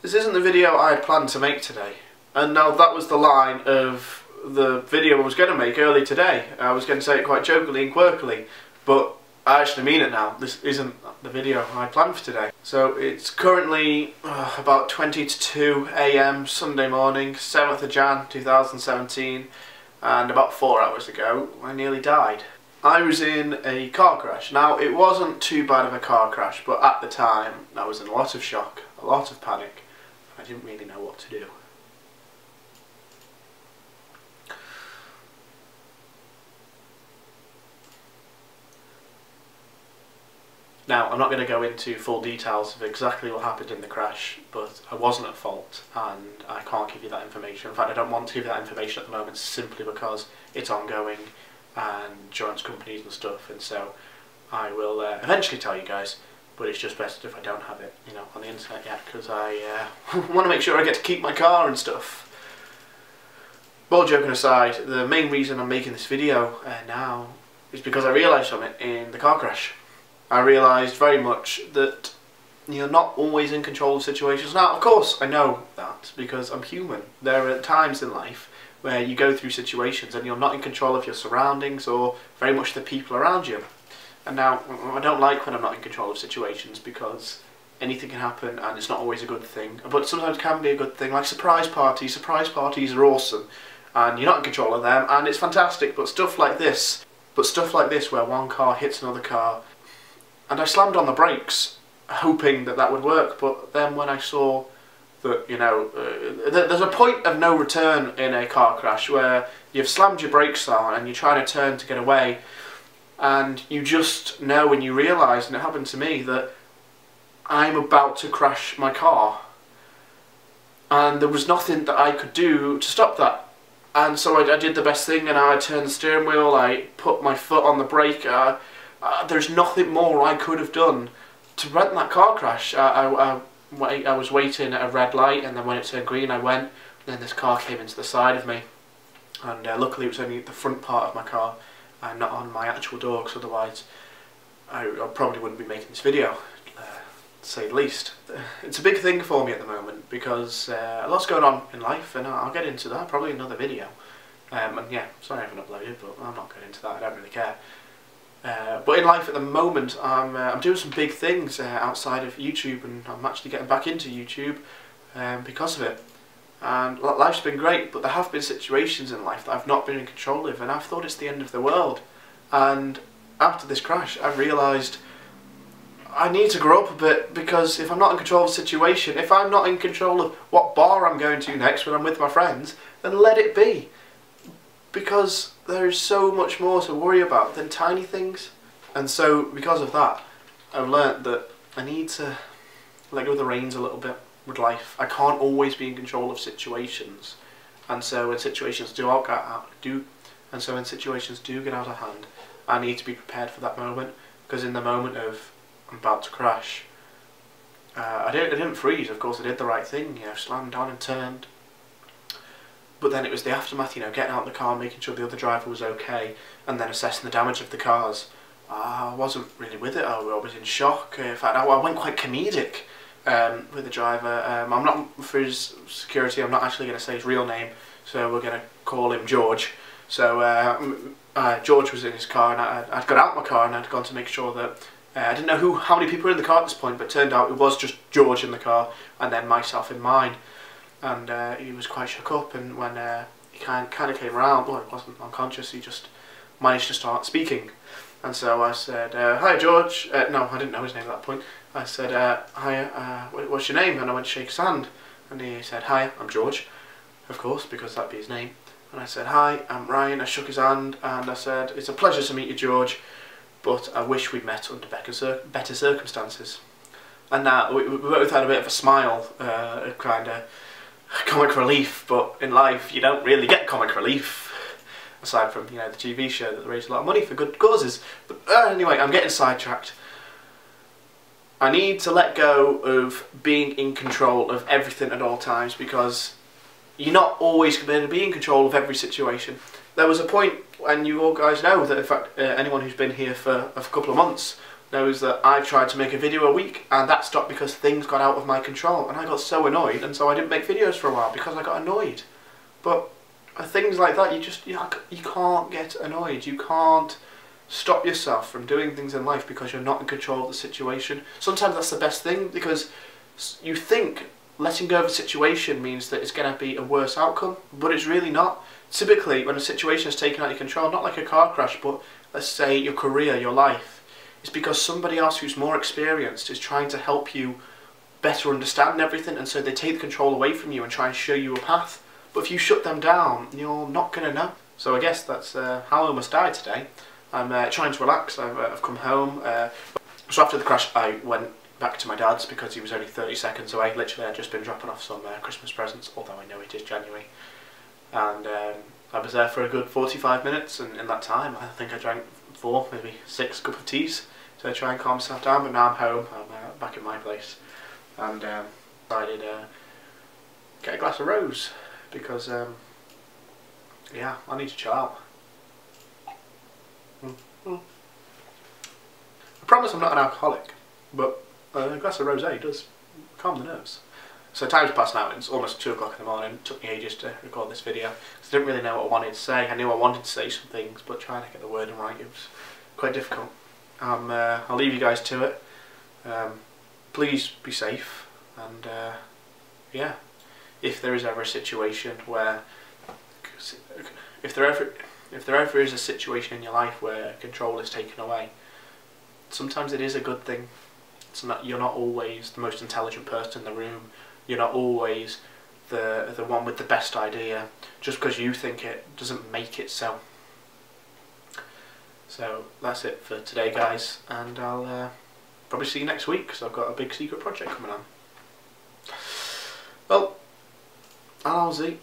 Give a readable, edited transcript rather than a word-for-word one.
This isn't the video I had planned to make today. And now that was the line of the video I was going to make early today. I was going to say it quite jokingly and quirkily, but I actually mean it now. This isn't the video I planned for today. So it's currently about 20 to 2 AM Sunday morning, 7th of Jan 2017, and about 4 hours ago I nearly died. I was in a car crash. Now, it wasn't too bad of a car crash, but at the time I was in a lot of shock, a lot of panic. I didn't really know what to do. Now, I'm not going to go into full details of exactly what happened in the crash, but I wasn't at fault and I can't give you that information. In fact, I don't want to give you that information at the moment simply because it's ongoing and insurance companies and stuff, and so I will eventually tell you guys, but it's just best if I don't have it, you know, on the internet yet, because I want to make sure I get to keep my car and stuff. But all joking aside, the main reason I'm making this video now is because I realised something in the car crash. I realised very much that you're not always in control of situations. Now, of course, I know that because I'm human. There are times in life where you go through situations and you're not in control of your surroundings or very much the people around you. And now, I don't like when I'm not in control of situations because anything can happen and it's not always a good thing. But sometimes it can be a good thing, like surprise parties. Surprise parties are awesome and you're not in control of them and it's fantastic. But stuff like this where one car hits another car, and I slammed on the brakes hoping that that would work, but then when I saw that, you know, there's a point of no return in a car crash where you've slammed your brakes on and you're trying to turn to get away, and you just know when you realise, and it happened to me, that I'm about to crash my car. And there was nothing that I could do to stop that. And so I did the best thing and I turned the steering wheel, I put my foot on the brake. There's nothing more I could have done to prevent that car crash. I was waiting at a red light, and then when it turned green I went, and then this car came into the side of me, and luckily it was only the front part of my car and not on my actual door, because otherwise I probably wouldn't be making this video, to say the least. It's a big thing for me at the moment because a lot's going on in life, and I'll get into that probably in another video. And yeah, sorry I haven't uploaded, but I'm not getting into that, I don't really care. But in life at the moment, I'm doing some big things outside of YouTube, and I'm actually getting back into YouTube because of it. And life's been great, but there have been situations in life that I've not been in control of, and I've thought it's the end of the world. And after this crash, I realised I need to grow up a bit, because if I'm not in control of the situation, if I'm not in control of what bar I'm going to next when I'm with my friends, then let it be. Because there is so much more to worry about than tiny things. And so, because of that, I've learnt that I need to let go of the reins a little bit with life. I can't always be in control of situations. And so when situations do get out of hand, I need to be prepared for that moment. Because in the moment of I'm about to crash, I didn't freeze. Of course I did the right thing, you know, slammed on and turned. But then it was the aftermath, you know, getting out of the car, making sure the other driver was okay, and then assessing the damage of the cars. I wasn't really with it. I was in shock. In fact, I went quite comedic with the driver. I'm not, for his security, I'm not actually going to say his real name, so we're going to call him George. So George was in his car, and I'd got out my car and I'd gone to make sure that I didn't know how many people were in the car at this point, but it turned out it was just George in the car and then myself in mine. And he was quite shook up, and when he kind of came around, well, he wasn't unconscious, he just managed to start speaking. And so I said, hi George. No, I didn't know his name at that point. I said, hi, what's your name? And I went to shake his hand, and he said, hi, I'm George, of course, because that'd be his name. And I said, hi, I'm Ryan. I shook his hand, and I said, it's a pleasure to meet you, George, but I wish we'd met under better circumstances. And we both had a bit of a smile, kind of comic relief, but in life you don't really get comic relief, aside from, you know, the TV show that raised a lot of money for good causes. But anyway, I'm getting sidetracked. I need to let go of being in control of everything at all times, because you're not always going to be in control of every situation. There was a point, and you all guys know that, in fact, anyone who's been here for a couple of months knows that I've tried to make a video a week and that stopped because things got out of my control and I got so annoyed, and so I didn't make videos for a while because I got annoyed. But things like that, you can't get annoyed. You can't stop yourself from doing things in life because you're not in control of the situation. Sometimes that's the best thing, because you think letting go of a situation means that it's going to be a worse outcome, but it's really not. Typically, when a situation is taken out of your control, not like a car crash, but let's say your career, your life, it's because somebody else who's more experienced is trying to help you better understand everything, and so they take the control away from you and try and show you a path. But if you shut them down, you're not going to know. So I guess that's how I almost died today. I'm trying to relax. I've come home. So after the crash, I went back to my dad's because he was only 30 seconds away. Literally, I'd just been dropping off some Christmas presents, although I know it is January. And I was there for a good 45 minutes, and in that time, I think I drank 4, maybe 6 cups of teas to try and calm myself down. But now I'm home. I'm back in my place, and decided get a glass of rose because yeah, I need to chill out. I promise I'm not an alcoholic, but a glass of rosé does calm the nerves. So time's passed now, it's almost 2 o'clock in the morning. It took me ages to record this video because I didn't really know what I wanted to say. I knew I wanted to say some things, but trying to get the wording right, it was quite difficult. I'll leave you guys to it. Please be safe, and yeah, if there is ever a situation where, if there ever is a situation in your life where control is taken away, sometimes it is a good thing. It's not, you're not always the most intelligent person in the room. You're not always the one with the best idea. Just because you think it doesn't make it so. So that's it for today, guys, and I'll probably see you next week because I've got a big secret project coming on. Well, I'll see.